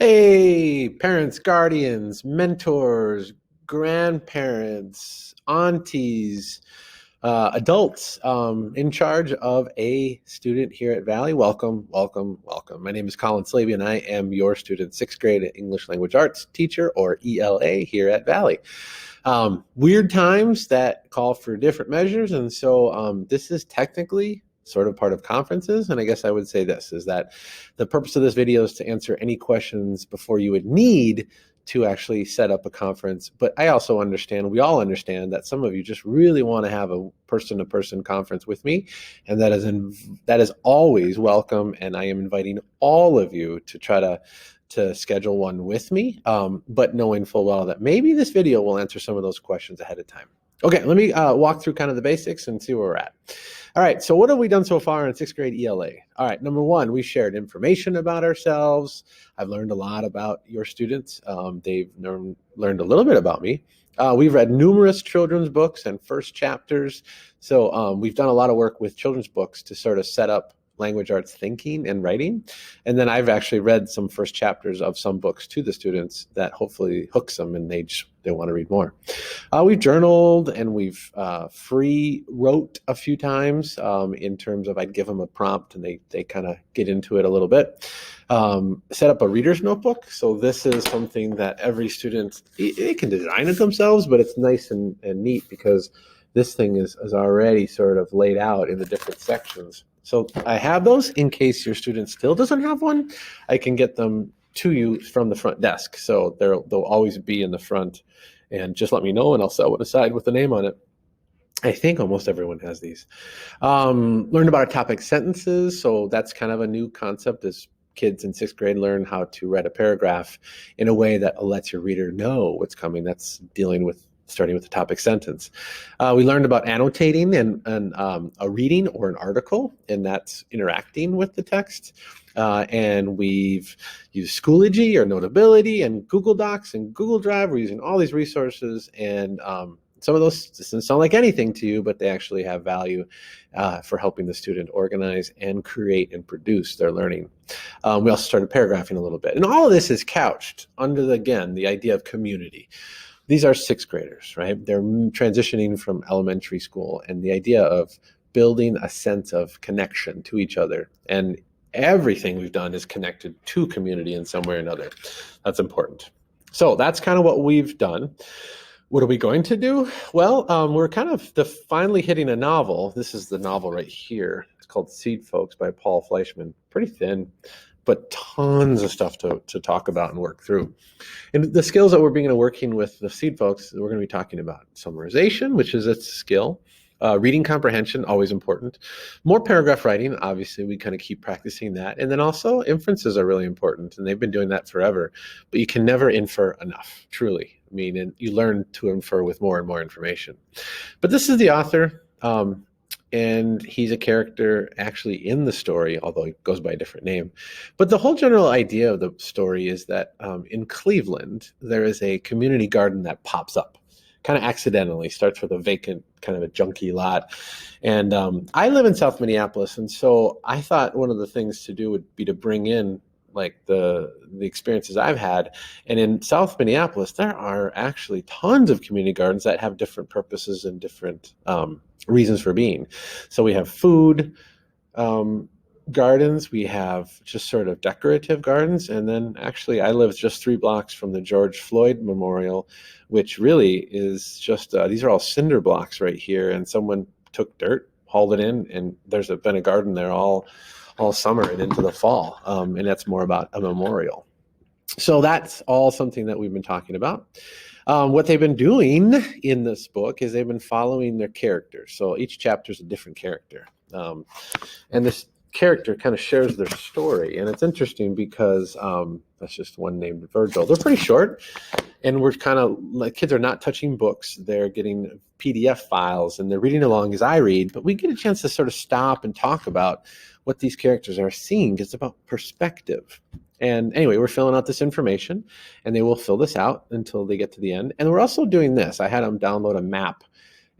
Hey, parents, guardians, mentors, grandparents, aunties, adults in charge of a student here at Valley. Welcome, welcome, welcome. My name is Colin Slaby, and I am your student sixth grade English Language Arts teacher, or ELA, here at Valley. Weird times that call for different measures, and so this is technically sort of part of conferences. And I guess I would say this is that the purpose of this video is to answer any questions before you would need to actually set up a conference. But I also understand, we all understand, that some of you just really want to have a person-to-person conference with me, and that is always welcome. And I am inviting all of you to try to schedule one with me, but knowing full well that maybe this video will answer some of those questions ahead of time. Okay, let me walk through kind of the basics and see where we're at. All right, so what have we done so far in sixth grade ELA? All right, number one, we shared information about ourselves. I've learned a lot about your students. They've learned a little bit about me. We've read numerous children's books and first chapters. So we've done a lot of work with children's books to sort of set up language arts thinking and writing. And then I've actually read some first chapters of some books to the students that hopefully hooks them and they want to read more. We've journaled and we've free wrote a few times in terms of I'd give them a prompt and they kind of get into it a little bit. Set up a reader's notebook. So this is something that every student, they can design it themselves, but it's nice and neat because this thing is already sort of laid out in the different sections. So I have those in case your student still doesn't have one. I can get them to you from the front desk. So they'll always be in the front, and just let me know and I'll set one aside with the name on it. I think almost everyone has these. Learned about our topic sentences. So that's kind of a new concept as kids in sixth grade learn how to write a paragraph in a way that lets your reader know what's coming. That's dealing with starting with the topic sentence. We learned about annotating and a reading or an article, and that's interacting with the text. And we've used Schoology or Notability and Google Docs and Google Drive. We're using all these resources, and some of those doesn't sound like anything to you, but they actually have value for helping the student organize and create and produce their learning. We also started paragraphing a little bit. And all of this is couched under, the idea of community. These are sixth graders, right? They're transitioning from elementary school, and the idea of building a sense of connection to each other. And everything we've done is connected to community in some way or another. That's important. So that's kind of what we've done. What are we going to do? Well, we're kind of finally hitting a novel. This is the novel right here. It's called Seed Folks by Paul Fleischman. Pretty thin, but tons of stuff to talk about and work through. And the skills that we're working with the Seed Folks, we're going to be talking about summarization, which is a skill. Reading comprehension, always important. More paragraph writing, obviously, we kind of keep practicing that. And then also inferences are really important, and they've been doing that forever. But you can never infer enough, truly. I mean, and you learn to infer with more and more information. But this is the author. And he's a character actually in the story, although he goes by a different name. But the whole general idea of the story is that in Cleveland, there is a community garden that pops up, kind of accidentally, starts with a vacant, kind of a junky lot. And I live in South Minneapolis, and so I thought one of the things to do would be to bring in like the experiences I've had. And in South Minneapolis, there are actually tons of community gardens that have different purposes and different reasons for being. So we have food gardens, we have just sort of decorative gardens, and then actually I live just 3 blocks from the George Floyd Memorial, which really is just, these are all cinder blocks right here, and someone took dirt, hauled it in, and there's been a garden there all summer and into the fall, and that's more about a memorial. So that's all something that we've been talking about. What they've been doing in this book is they've been following their characters. So each chapter is a different character. And this character kind of shares their story. And it's interesting because that's just one named Virgil. They're pretty short. And we're kind of like, kids are not touching books. They're getting PDF files and they're reading along as I read. But we get a chance to sort of stop and talk about what these characters are seeing. It's about perspective. And anyway, we're filling out this information, and they will fill this out until they get to the end. And we're also doing this. I had them download a map,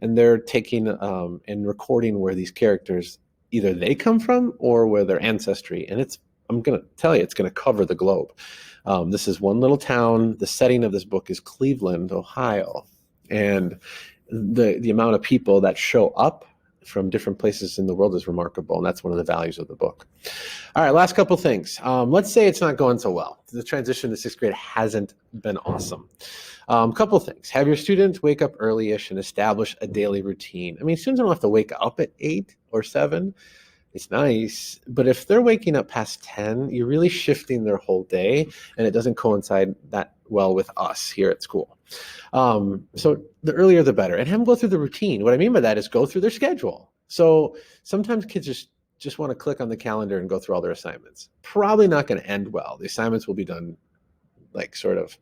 and they're taking and recording where these characters, either they come from or where their ancestry. And it's I'm going to tell you, it's going to cover the globe. This is one little town. The setting of this book is Cleveland, Ohio. And the amount of people that show up from different places in the world is remarkable. And that's one of the values of the book. All right, last couple things. Let's say it's not going so well. The transition to sixth grade hasn't been awesome. Couple things. Have your students wake up early-ish and establish a daily routine. I mean, students don't have to wake up at 8 or 7. It's nice, but if they're waking up past 10, you're really shifting their whole day, and it doesn't coincide that well with us here at school. So the earlier the better, and have them go through the routine. What I mean by that is go through their schedule. So sometimes kids just want to click on the calendar and go through all their assignments. Probably not going to end well. The assignments will be done like sort of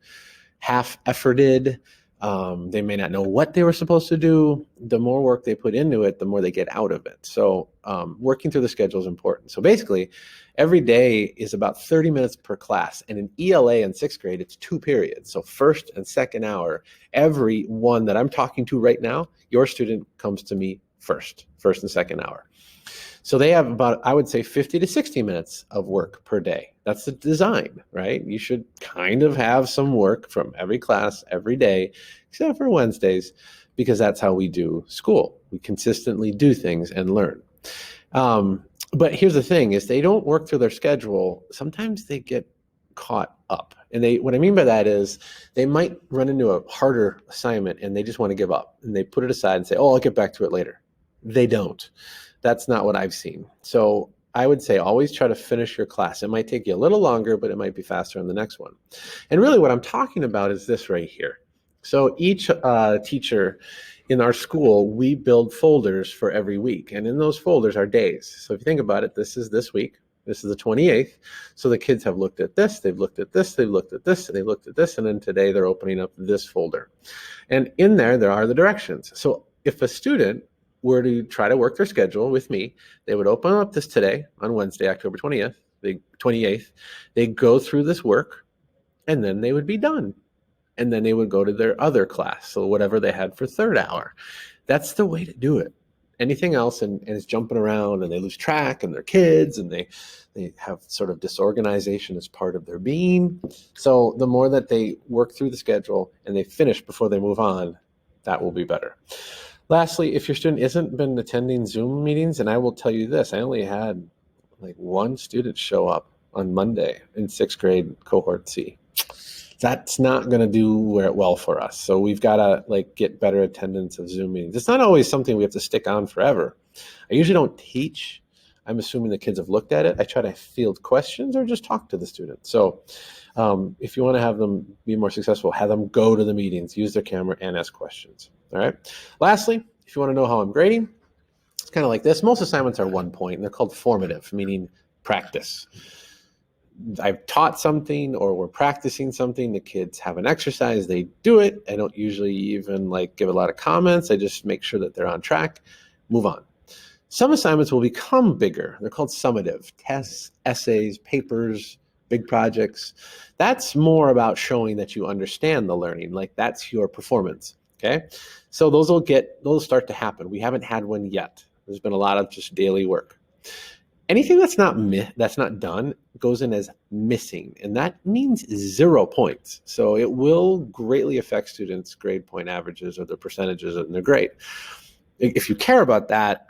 half-efforted. They may not know what they were supposed to do. The more work they put into it, the more they get out of it. So working through the schedule is important. So basically, every day is about 30 minutes per class. And in ELA in sixth grade, it's 2 periods. So first and second hour, every one that I'm talking to right now, your student comes to me first and second hour. So they have about, I would say, 50 to 60 minutes of work per day. That's the design, right? You should kind of have some work from every class every day, except for Wednesdays, because that's how we do school. We consistently do things and learn. But here's the thing is they don't work through their schedule. Sometimes they get caught up. And what I mean by that is they might run into a harder assignment and they just want to give up. And they put it aside and say, oh, I'll get back to it later. They don't. That's not what I've seen. So I would say always try to finish your class. It might take you a little longer, but it might be faster on the next one. And really what I'm talking about is this right here. So each teacher in our school, we build folders for every week. And in those folders are days. So if you think about it, this is this week. This is the 28th. So the kids have looked at this, they've looked at this, they've looked at this, and they looked at this. And then today they're opening up this folder. And in there are the directions. So if a student were to try to work their schedule with me, they would open up this today on Wednesday, October 28th. They go through this work, and then they would be done. And then they would go to their other class, so whatever they had for third hour. That's the way to do it. Anything else, and it's jumping around, and they lose track, and they're kids, and they have sort of disorganization as part of their being. So the more that they work through the schedule and they finish before they move on, that will be better. Lastly, if your student hasn't been attending Zoom meetings, and I will tell you this, I only had like 1 student show up on Monday in 6th grade cohort C. That's not going to do well for us. So we've got to get better attendance of Zoom meetings. It's not always something we have to stick on forever. I usually don't teach. I'm assuming the kids have looked at it. I try to field questions or just talk to the student. So if you want to have them be more successful, have them go to the meetings, use their camera, and ask questions. All right. Lastly, if you want to know how I'm grading, it's kind of like this. Most assignments are 1 point, and they're called formative, meaning practice. I've taught something or we're practicing something. The kids have an exercise. They do it. I don't usually even give a lot of comments. I just make sure that they're on track, move on. Some assignments will become bigger. They're called summative. Tests, essays, papers, big projects. That's more about showing that you understand the learning. That's your performance. Okay. So those start to happen. We haven't had one yet. There's been a lot of just daily work. Anything that's not done goes in as missing, and that means 0 points. So it will greatly affect students' grade point averages or their percentages in their grade. If you care about that,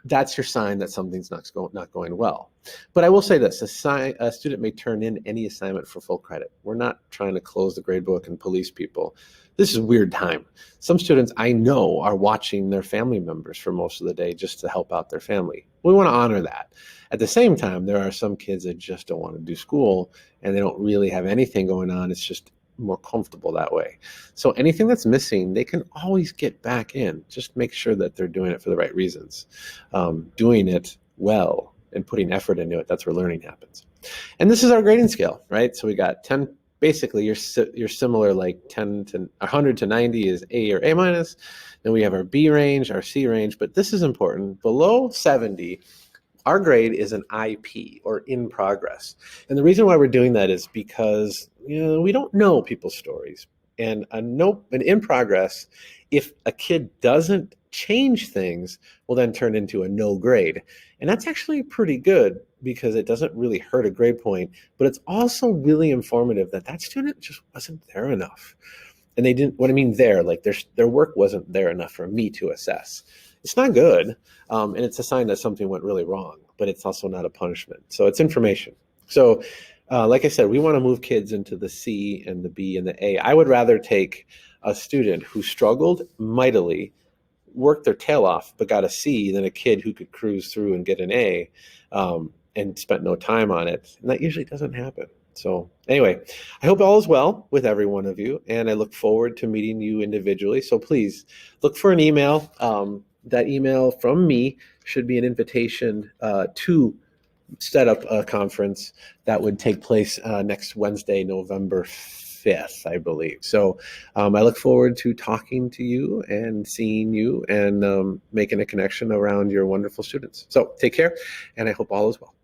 that's your sign that something's not going well. But I will say this, a student may turn in any assignment for full credit. We're not trying to close the grade book and police people. This is a weird time. Some students I know are watching their family members for most of the day just to help out their family. We want to honor that. At the same time, there are some kids that just don't want to do school and they don't really have anything going on. It's just more comfortable that way. So anything that's missing, they can always get back in. Just make sure that they're doing it for the right reasons. Doing it well and putting effort into it, that's where learning happens. And this is our grading scale, right? So we got 10, basically you're similar, 10 to 100 to 90 is A or A minus. Then we have our B range, our C range, but this is important. Below 70, our grade is an IP or in progress. And the reason why we're doing that is because we don't know people's stories. And an in progress, if a kid doesn't change things will then turn into a no grade. And that's actually pretty good because it doesn't really hurt a grade point, but it's also really informative that that student just wasn't there enough. And they didn't, what I mean there, like their work wasn't there enough for me to assess. It's not good, and it's a sign that something went really wrong, but it's also not a punishment. So it's information. So like I said, we want to move kids into the C and the B and the A. I would rather take a student who struggled mightily, worked their tail off, but got a C than a kid who could cruise through and get an A, and spent no time on it. And that usually doesn't happen. So anyway, I hope all is well with every one of you, and I look forward to meeting you individually. So please look for an email. That email from me should be an invitation to set up a conference that would take place next Wednesday, November 5th, I believe. So I look forward to talking to you and seeing you and making a connection around your wonderful students. So take care, and I hope all is well.